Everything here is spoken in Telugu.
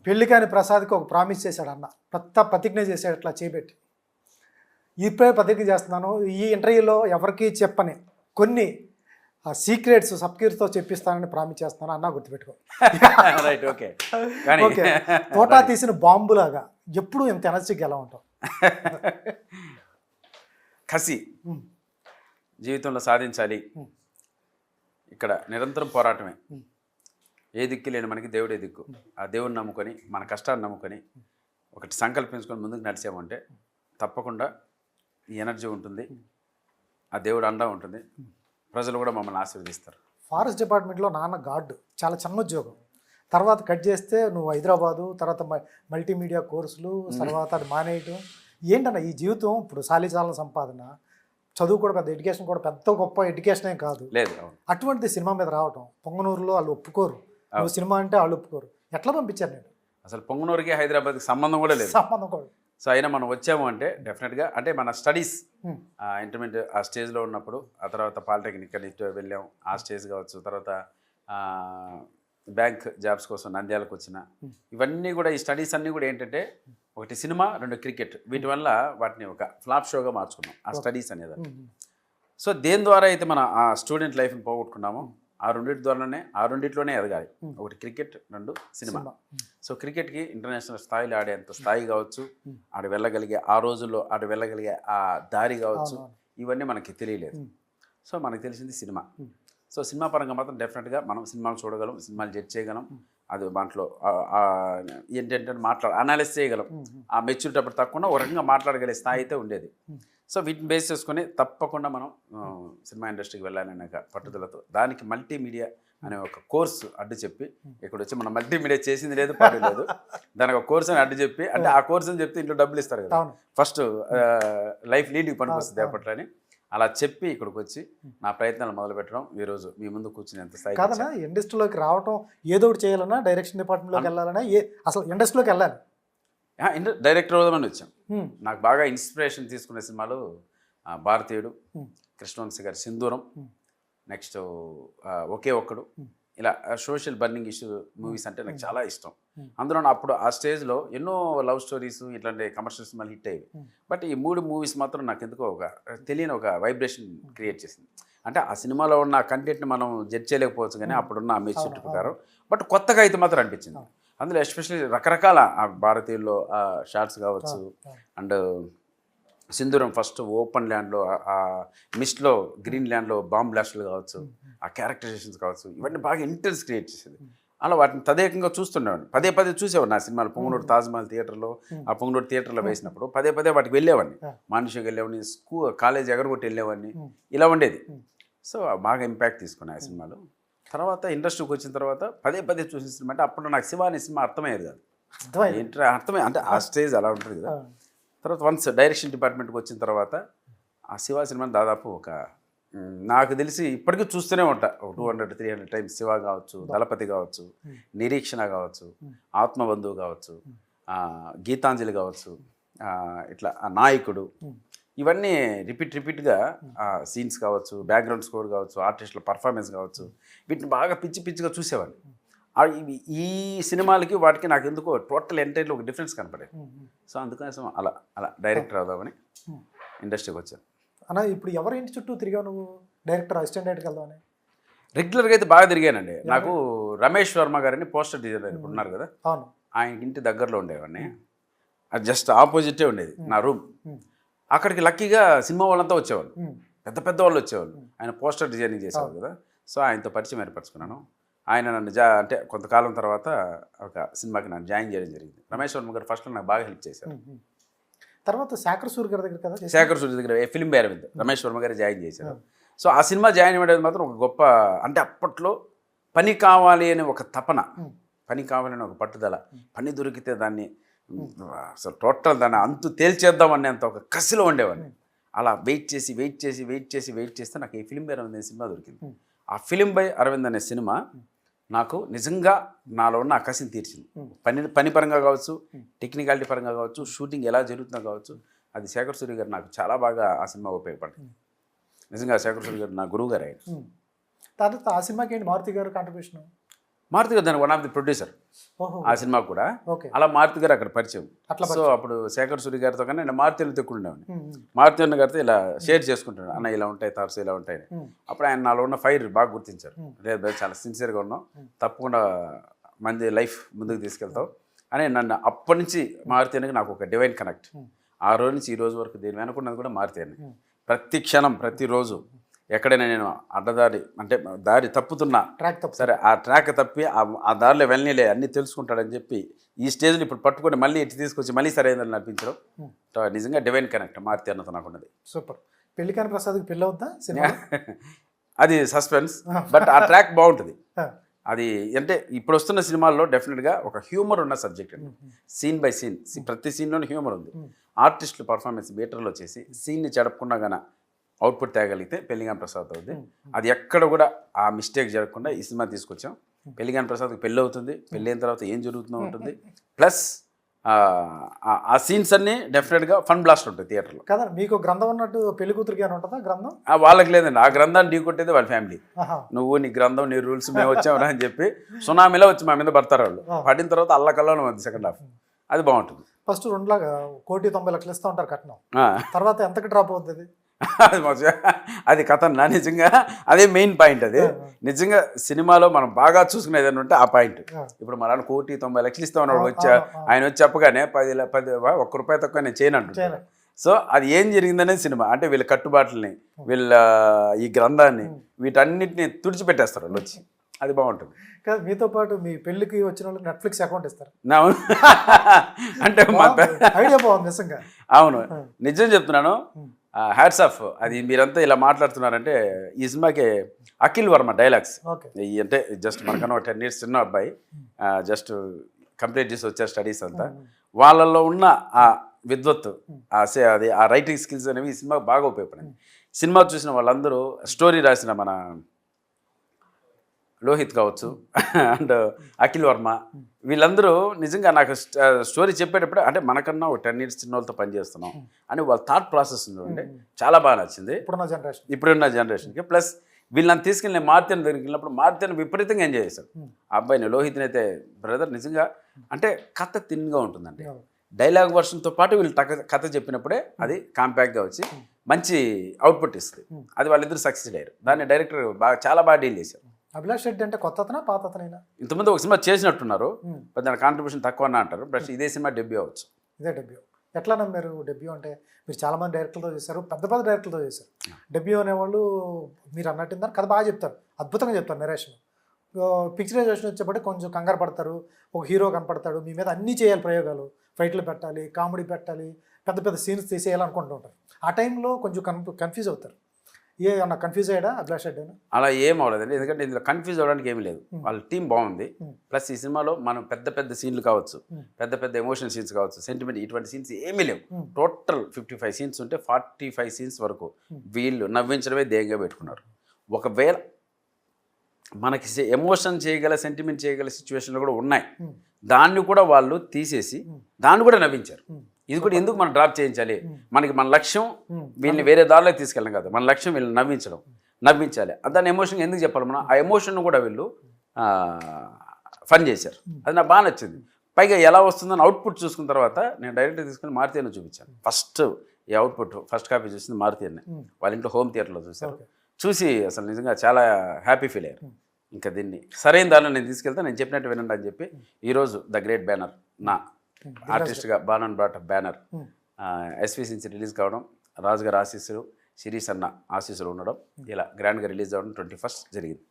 పెళ్లికాని ప్రసాద్కి ఒక ప్రామిస్ చేశాడు అన్న, ప్రతిజ్ఞ చేశాడు ఇట్లా చేపెట్టి. ఇప్పుడే ప్రతిజ్ఞ చేస్తున్నాను, ఈ ఇంటర్వ్యూలో ఎవరికి చెప్పని కొన్ని సీక్రెట్స్ సబ్కీర్తో చెప్పిస్తానని ప్రామిస్ చేస్తున్నాను అన్న, గుర్తుపెట్టుకో. Right, okay. ఓకే, తోటా తీసిన బాంబులాగా ఎప్పుడు ఇంత ఎనర్జీకి ఎలా ఉంటావు? కసి, జీవితంలో సాధించాలి, ఇక్కడ నిరంతరం పోరాటమే. ఏ దిక్కు లేని మనకి దేవుడే దిక్కు. ఆ దేవుడిని నమ్ముకొని, మన కష్టాన్ని నమ్ముకొని ఒకటి సంకల్పించుకొని ముందుకు నడిచామంటే తప్పకుండా ఈ ఎనర్జీ ఉంటుంది, ఆ దేవుడు అండా ఉంటుంది, ప్రజలు కూడా మమ్మల్ని ఆశీర్వదిస్తారు. ఫారెస్ట్ డిపార్ట్మెంట్లో నాన్న గార్డు, చాలా చిన్న ఉద్యోగం. తర్వాత కట్ చేస్తే నువ్వు హైదరాబాదు, తర్వాత మల్టీమీడియా కోర్సులు, తర్వాత అది మానేయటం. ఏంటన్నా ఈ జీవితం? ఇప్పుడు సాలిచాలన సంపాదన, చదువు కూడా పెద్ద ఎడ్యుకేషన్ కూడా పెద్ద గొప్ప ఎడ్యుకేషన్ ఏం కాదు. లేదు, అటువంటిది సినిమా మీద రావటం, పొంగనూరులో వాళ్ళు ఒప్పుకోరు, నువ్వు సినిమా అంటే వాళ్ళు ఒప్పుకోరు. ఎట్లా పంపించారు నేను? అసలు పొంగనూరుకి హైదరాబాద్కి సంబంధం కూడా లేదు. సంబంధం కూడా. సో అయినా మనం వచ్చాము అంటే డెఫినెట్గా అంటే మన స్టడీస్ ఇంటర్మీడియట్ ఆ స్టేజ్లో ఉన్నప్పుడు, ఆ తర్వాత పాలిటెక్నిక్ వెళ్ళాం, ఆ స్టేజ్ కావచ్చు, తర్వాత బ్యాంక్ జాబ్స్ కోసం నంద్యాలకు వచ్చిన, ఇవన్నీ కూడా ఈ స్టడీస్ అన్నీ కూడా ఏంటంటే ఒకటి సినిమా, రెండు క్రికెట్, వీటి వల్ల వాటిని ఒక ఫ్లాప్ షోగా మార్చుకున్నాం ఆ స్టడీస్ అనేది. సో దేని ద్వారా అయితే మన ఆ స్టూడెంట్ లైఫ్ని పోగొట్టుకున్నామో ఆ రెండిట్లోనే ఎదగాలి. ఒకటి క్రికెట్, రెండు సినిమా. సో క్రికెట్కి ఇంటర్నేషనల్ స్థాయిలో ఆడేంత స్థాయి కావచ్చు, ఆడ వెళ్ళగలిగే ఆ రోజుల్లో ఆడ వెళ్ళగలిగే ఆ దారి కావచ్చు, ఇవన్నీ మనకి తెలియలేదు. సో మనకు తెలిసింది సినిమా. సో సినిమా పరంగా మాత్రం డెఫినెట్గా మనం సినిమాలు చూడగలం, సినిమాలు జడ్జ్ చేయగలం, అది దాంట్లో ఏంటంటే అనాలిసిస్ చేయగలం. ఆ మెచ్యూరిటీ అప్పుడు తక్కువ ఒక రకంగా మాట్లాడగలిగే స్థాయి అయితే ఉండేది. సో వీటిని బేస్ చేసుకుని తప్పకుండా మనం సినిమా ఇండస్ట్రీకి వెళ్ళాలనే పట్టుదలతో దానికి మల్టీమీడియా అనే ఒక కోర్సు అడ్డు చెప్పి, ఇక్కడ వచ్చి మనం మల్టీమీడియా చేసింది లేదు, పాడు లేదు, దానికి ఒక కోర్సు అని అడ్డు చెప్పి, అంటే ఆ కోర్సు అని చెప్తే ఇంట్లో డబ్బులు ఇస్తారు కదా, ఫస్ట్ లైఫ్ లీడ్కి పనికొస్తుంది అప్పట్లో అని అలా చెప్పి ఇక్కడికి వచ్చి నా ప్రయత్నాలు మొదలు పెట్టడం, ఈరోజు మీ ముందు కూర్చుని ఎంత స్థాయి కాదన్నా. ఇండస్ట్రీలోకి రావటం ఏదో ఒకటి చేయాలన్నా, డైరెక్షన్ డిపార్ట్మెంట్లోకి వెళ్ళాలన్నా, అసలు ఇండస్ట్రీలోకి వెళ్ళాలి, డైరెక్టర్ అవుదామని వచ్చాం. నాకు బాగా ఇన్స్పిరేషన్ తీసుకునే సినిమాలు భారతీయుడు, కృష్ణవంశీ గారి సింధూరం, నెక్స్ట్ ఒకే ఒక్కడు, ఇలా సోషల్ బర్నింగ్ ఇష్యూ మూవీస్ అంటే నాకు చాలా ఇష్టం. అందులో అప్పుడు ఆ స్టేజ్లో ఎన్నో లవ్ స్టోరీస్ ఇట్లాంటి కమర్షియల్ సినిమాలు హిట్ అయ్యేవి. బట్ ఈ 3 మూవీస్ మాత్రం నాకు ఎందుకో ఒక తెలియని ఒక వైబ్రేషన్ క్రియేట్ చేసింది. అంటే ఆ సినిమాలో ఉన్న కంటెంట్ని మనం జడ్జ్ చేయలేకపోవచ్చు, కానీ అప్పుడున్న మెచ్యూరిటీ ప్రకారం బట్ కొత్తగా అయితే మాత్రం అనిపించింది. అందులో ఎస్పెషల్లీ రకరకాల భారతీయుల్లో షార్ట్స్ కావచ్చు, అండ్ సింధూరం ఫస్ట్ ఓపెన్ ల్యాండ్లో, ఆ మిస్ట్లో గ్రీన్ ల్యాండ్లో బాంబ్ బ్లాస్టులు కావచ్చు, ఆ క్యారెక్టరైజేషన్స్ కావచ్చు, ఇవన్నీ బాగా ఇంటెన్స్ క్రియేట్ చేసేది. అలా వాటిని తదేకంగా చూస్తుండేవాడిని, పదే చూసేవాడిని. నా సినిమాలు పొంగనూరు తాజ్మహల్ థియేటర్లో, ఆ పొంగనూరు థియేటర్లో వేసినప్పుడు పదే వాటికి వెళ్ళేవాడిని, మానుషకి వెళ్ళేవాడిని, కాలేజ్ ఎగరగొట్టి వెళ్ళేవాడిని, ఇలా ఉండేది. సో బాగా ఇంపాక్ట్ తీసుకున్నాయి ఆ సినిమాలు. తర్వాత ఇండస్ట్రీకి వచ్చిన తర్వాత పదే చూసిన సినిమా అంటే అప్పుడు నాకు శివ అనే సినిమా అర్థమయ్యేది కాదు. అర్థమే అంటే ఆ స్టేజ్ అలా ఉంటుంది కదా. తర్వాత వన్స్ డైరెక్షన్ డిపార్ట్మెంట్కి వచ్చిన తర్వాత ఆ శివ సినిమాని దాదాపు ఒక నాకు తెలిసి ఇప్పటికీ చూస్తూనే ఉంటా, 200-300 టైమ్స్. శివ కావచ్చు, దళపతి కావచ్చు, నిరీక్షణ కావచ్చు, ఆత్మబంధువు కావచ్చు, గీతాంజలి కావచ్చు, ఇట్లా ఆ నాయకుడు, ఇవన్నీ రిపీట్గా సీన్స్ కావచ్చు, బ్యాక్గ్రౌండ్ స్కోర్ కావచ్చు, ఆర్టిస్టుల పర్ఫార్మెన్స్ కావచ్చు, వీటిని బాగా పిచ్చిగా చూసేవాడిని. ఈ సినిమాలకి వాటికి నాకు ఎందుకో టోటల్ ఎంటైర్లో ఒక డిఫరెన్స్ కనపడేది. సో అందుకోసం అలా డైరెక్టర్ అవుదామని ఇండస్ట్రీకి వచ్చాను. అన్న ఇప్పుడు ఎవరి ఇంటి చుట్టూ తిరిగావు నువ్వు? డైరెక్టర్, అసిస్టెంట్ డైరెక్టర్ వెళ్దామని? రెగ్యులర్గా అయితే బాగా తిరిగానండి. నాకు రమేష్ వర్మ గారిని పోస్టర్ డిజైనర్ ఇప్పుడు ఉన్నారు కదా, ఆయన ఇంటి దగ్గరలో ఉండేవాడిని. అది జస్ట్ ఆపోజిటే ఉండేది నా రూమ్. అక్కడికి లక్కీగా సినిమా వాళ్ళంతా వచ్చేవాళ్ళు, పెద్ద వాళ్ళు వచ్చేవాళ్ళు. ఆయన పోస్టర్ డిజైనింగ్ చేసేవాళ్ళు కదా. సో ఆయనతో పరిచయం ఏర్పరచుకున్నాను. ఆయన నన్ను అంటే కొంతకాలం తర్వాత ఒక సినిమాకి నన్ను జాయిన్ చేయడం జరిగింది. రమేష్ వర్మ గారు ఫస్ట్లో నాకు బాగా హెల్ప్ చేశారు. తర్వాత శేఖర్ సూరి గారి దగ్గర కదా, శేఖర్ సూరి దగ్గర ఫిల్మ్ బేర్ మీద రమేష్ వర్మ గారు జాయిన్ చేశారు. సో ఆ సినిమా జాయిన్ అయ్యేది మాత్రం ఒక గొప్ప, అంటే అప్పట్లో పని కావాలి అని ఒక తపన, పని కావాలని ఒక పట్టుదల, పని దొరికితే దాన్ని అసలు టోటల్ దాన్ని అంతు తేల్చేద్దాం అనేంత ఒక కసిలో ఉండేవాడిని. అలా వెయిట్ చేస్తే నాకు ఈ ఫిల్మ్ బై అరవింద్ అనే సినిమా దొరికింది. ఆ ఫిల్మ్ బై అరవింద్ అనే సినిమా నాకు నిజంగా నాలో ఉన్న ఆ కసిని తీర్చింది. పని పరంగా కావచ్చు, టెక్నికాలిటీ పరంగా కావచ్చు, షూటింగ్ ఎలా జరుగుతుందో కావచ్చు, అది శేఖర్ సూరి గారు నాకు చాలా బాగా ఆ సినిమా ఉపయోగపడింది. నిజంగా శేఖర్ సూరి గారు నా గురువు గారు ఆయన. తర్వాత ఆ సినిమాకి ఏంటి మారుతి గారు కాంట్రిబ్యూషన్? మారుతి గారు దాని వన్ ఆఫ్ ది ప్రొడ్యూసర్ ఓహో ఆ సినిమా కూడా. ఓకే అలా మారుతి గారు అక్కడ పరిచయం. అట్లా సో అప్పుడు శేఖర్ సూరి గారితో కన్నా నేను మారుతి అన్న తెక్కుండేవాడిని. ఉమ్, ఉమ్, మారుతి అన్న గారితో ఇలా షేర్ చేసుకుంటాను, అన్న ఇలా ఉంటాయి థాట్స్ ఇలా ఉంటాయి. ఉమ్, అప్పుడు ఆయన నాలో ఉన్న ఫైర్ బాగా గుర్తించారు. ఉమ్. లేదు బ్రదర్, చాలా సిన్సియర్గా ఉన్నాం, తప్పకుండా మంది లైఫ్ ముందుకు తీసుకెళ్తాం అని నన్ను అప్పటి నుంచి మారుతి అన్నకి నాకు ఒక డివైన్ కనెక్ట్. ఆ రోజు నుంచి ఈ రోజు వరకు దీని వెనుకున్నది కూడా మారుతి అన్న. ప్రతి క్షణం ప్రతిరోజు ఎక్కడైనా నేను అడ్డదారి అంటే దారి తప్పుతున్నా ట్రాక్ తప్పు సరే ఆ ట్రాక్ తప్పి ఆ దారిలో వెళ్ళనిలే అన్నీ తెలుసుకుంటాడని చెప్పి ఈ స్టేజ్ని ఇప్పుడు పట్టుకొని మళ్ళీ ఇటు తీసుకొచ్చి మళ్ళీ సరైనదని నడిపించడం నిజంగా డివైన్ కనెక్ట్ మారుతి అన్నతో నాకున్నది. సూపర్. పెళ్లికాని ప్రసాద్కి పెళ్ళి అవుద్దా సినిమా? అది సస్పెన్స్, బట్ ఆ ట్రాక్ బాగుంటుంది. అది అంటే ఇప్పుడు వస్తున్న సినిమాల్లో డెఫినెట్గా ఒక హ్యూమర్ ఉన్న సబ్జెక్ట్ అండి. సీన్ బై సీన్ ప్రతి సీన్లోనే హ్యూమర్ ఉంది. ఆర్టిస్టుల పర్ఫార్మెన్స్ థియేటర్లో వచ్చేసి సీన్ని చెడపకుండా గాన అవుట్పుట్ తేగలిగితే పెళ్లిగాని ప్రసాద్ అవుతుంది. అది ఎక్కడ కూడా ఆ మిస్టేక్ జరగకుండా ఈ సినిమా తీసుకొచ్చాం. పెళ్లిగాని ప్రసాద్కి పెళ్ళి అవుతుంది, పెళ్ళి అయిన తర్వాత ఏం జరుగుతుందో ఉంటుంది, ప్లస్ ఆ సీన్స్ అన్నీ డెఫినెట్గా ఫన్ బ్లాస్ట్ ఉంటుంది థియేటర్లో. కదా మీకు గ్రంథం ఉన్నట్టు పెళ్లి కూతురికి అని ఉంటుందా గ్రంథం? వాళ్ళకి లేదండి, ఆ గ్రంథాన్ని ఢీ కొట్టేది వాళ్ళ ఫ్యామిలీ. ఆహా. నువ్వు నీ గ్రంథం నీ రూల్స్ మేము వచ్చామరా అని చెప్పి సునామీలో వచ్చి మా మీద పడతారు వాళ్ళు. పడిన తర్వాత అల్లకల్లోనే ఉంది సెకండ్ హాఫ్. అది బాగుంటుంది. ఫస్ట్ 2,90,00,000 ఇస్తూ ఉంటారు కట్నం, తర్వాత ఎంతకి డ్రాప్ అవుతుంది? అది కథ నా నిజంగా అదే మెయిన్ పాయింట్. అది నిజంగా సినిమాలో మనం బాగా చూసుకునేది అని ఉంటే ఆ పాయింట్. ఇప్పుడు మన 1,90,00,000 ఇస్తామన్నాడు వచ్చా, ఆయన వచ్చి చెప్పగానే 10 ఒక్క రూపాయి తక్కువ నేను చేయను అంటున్నాను. సో అది ఏం జరిగిందనేది సినిమా. అంటే వీళ్ళ కట్టుబాట్లని, వీళ్ళ ఈ గ్రంథాన్ని, వీటన్నిటిని తుడిచిపెట్టేస్తారు వాళ్ళు వచ్చి. అది బాగుంటుంది. కాదు, మీతో పాటు మీ పెళ్లికి వచ్చిన వాళ్ళకి నెట్ఫ్లిక్స్ అకౌంట్ ఇస్తారు అంటే ఐడియా బాగుంది నిజంగా. అవును, నిజం చెప్తున్నాను. Hats off. అది మీరంతా ఇలా మాట్లాడుతున్నారంటే ఈ సినిమాకి అఖిల్ వర్మ డైలాగ్స్ అంటే జస్ట్ మనకన్నా ఒక 10 years చిన్న అబ్బాయి, జస్ట్ కంప్లీట్ చేసి వచ్చారు స్టడీస్ అంతా. వాళ్ళల్లో ఉన్న ఆ విద్వత్తు, అది ఆ రైటింగ్ స్కిల్స్ అనేవి ఈ సినిమాకి బాగా ఉపయోగపడింది. సినిమా చూసిన వాళ్ళందరూ, స్టోరీ రాసిన మన లోహిత్ కావచ్చు అండ్ అఖిల్ వర్మ, వీళ్ళందరూ నిజంగా నాకు స్టోరీ చెప్పేటప్పుడు అంటే మనకన్నా ఒక 10 years చిన్న వాళ్ళతో పనిచేస్తున్నాం అని వాళ్ళ థాట్ ప్రాసెస్ ఉందండి, చాలా బాగా నచ్చింది ఇప్పుడున్న జనరేషన్కి. ప్లస్ వీళ్ళని తీసుకెళ్ళి మారుతిని దగ్గరికి వెళ్ళినప్పుడు మారుతిని విపరీతంగా ఎంజాయ్ చేశారు. ఆ అబ్బాయిని లోహిత్ని అయితే బ్రదర్ నిజంగా అంటే కథ తిన్గా ఉంటుందండి. డైలాగ్ వర్షన్తో పాటు వీళ్ళు కథ చెప్పినప్పుడే అది కాంపాక్ట్గా వచ్చి మంచి అవుట్పుట్ ఇస్తుంది. అది వాళ్ళిద్దరు సక్సెస్ అయ్యారు. దాన్ని డైరెక్టర్ చాలా బాగా డీల్ చేశారు. అభిలాష్ రెడ్డి అంటే కొత్త అతనా పాత అతనైనా? ఇంతకుముందు ఒక సినిమా చేసినట్టున్నారు, దాని కాంట్రిబ్యూషన్ తక్కువ అన్న అంటారు, బట్ ఇదే సినిమా డెబ్యూ అవ్వచ్చు. ఇదే డెబ్యూ. ఎట్లా నమ్మారు డెబ్యూ అంటే? మీరు చాలామంది డైరెక్టర్లతో చేశారు, పెద్ద పెద్ద డైరెక్టర్లతో చేశారు. డెబ్యూ అనేవాళ్ళు మీరు అన్నట్టు కథ బాగా చెప్తారు, అద్భుతంగా చెప్తారు నెరేషన్. పిక్చరైజేషన్ వచ్చేప్పటికి కొంచెం కంగారు పడతారు, ఒక హీరో కనపడతాడు, మీ మీద అన్నీ చేయాలి ప్రయోగాలు, ఫైట్లు పెట్టాలి, కామెడీ పెట్టాలి, పెద్ద పెద్ద సీన్స్ తీసేయాలనుకుంటూ ఉంటారు. ఆ టైంలో కొంచెం కన్ఫ్యూజ్ అవుతారు. ఏమన్నా కన్ఫ్యూజ్ అయ్యాడా అభిలాష్ రెడ్డి? అలా ఏం అవ్వలేదండి, ఎందుకంటే ఇందులో కన్ఫ్యూజ్ అవ్వడానికి ఏమీ లేదు. వాళ్ళ టీం బాగుంది. ప్లస్ ఈ సినిమాలో మనం పెద్ద పెద్ద సీన్లు కావచ్చు, పెద్ద పెద్ద ఎమోషనల్ సీన్స్ కావచ్చు, సెంటిమెంట్, ఇటువంటి సీన్స్ ఏమీ లేవు. టోటల్ 55 సీన్స్ ఉంటే 45 సీన్స్ వరకు వీళ్ళు నవ్వించడమే ధ్యేయంగా పెట్టుకున్నారు. ఒకవేళ మనకి ఎమోషన్ చేయగల, సెంటిమెంట్ చేయగల సిచ్యువేషన్లు కూడా ఉన్నాయి, దాన్ని కూడా వాళ్ళు తీసేసి దాన్ని కూడా నవ్వించారు. ఇది కూడా ఎందుకు మనం డ్రాప్ చేయించాలి? మన లక్ష్యం వీళ్ళని వేరే దారిలో తీసుకెళ్ళడం కాదు, మన లక్ష్యం వీళ్ళని నవ్వించాలి. దాని ఎమోషన్ ఎందుకు చెప్పాలి మనం? ఆ ఎమోషన్ కూడా వీళ్ళు ఫన్ చేశారు. అది నాకు బాగా నచ్చింది. పైగా ఎలా వస్తుందని అవుట్పుట్ చూసుకున్న తర్వాత నేను డైరెక్ట్గా తీసుకుని మారుతి అన్న చూపించాను. ఫస్ట్ ఈ అవుట్పుట్ ఫస్ట్ కాపీ చూసింది మారుతి అన్న. వాళ్ళ ఇంట్లో హోమ్ థియేటర్లో చూశారు. చూసి అసలు నిజంగా చాలా హ్యాపీ ఫీల్ అయ్యారు. ఇంకా దీన్ని సరైన దానిలో నేను తీసుకెళ్తే నేను చెప్పినట్టు వినండి అని చెప్పి ఈరోజు ద గ్రేట్ బ్యానర్, నా ఆర్టిస్ట్గా బాన్ బ్రాట్ బ్యానర్ ఎస్విసి నుంచి రిలీజ్ కావడం, రాజు గారి ఆశీస్సులు, శిరీష్ అన్న ఆశీస్సులు ఉండడం, ఇలా గ్రాండ్గా రిలీజ్ అవ్వడం 21st జరిగింది.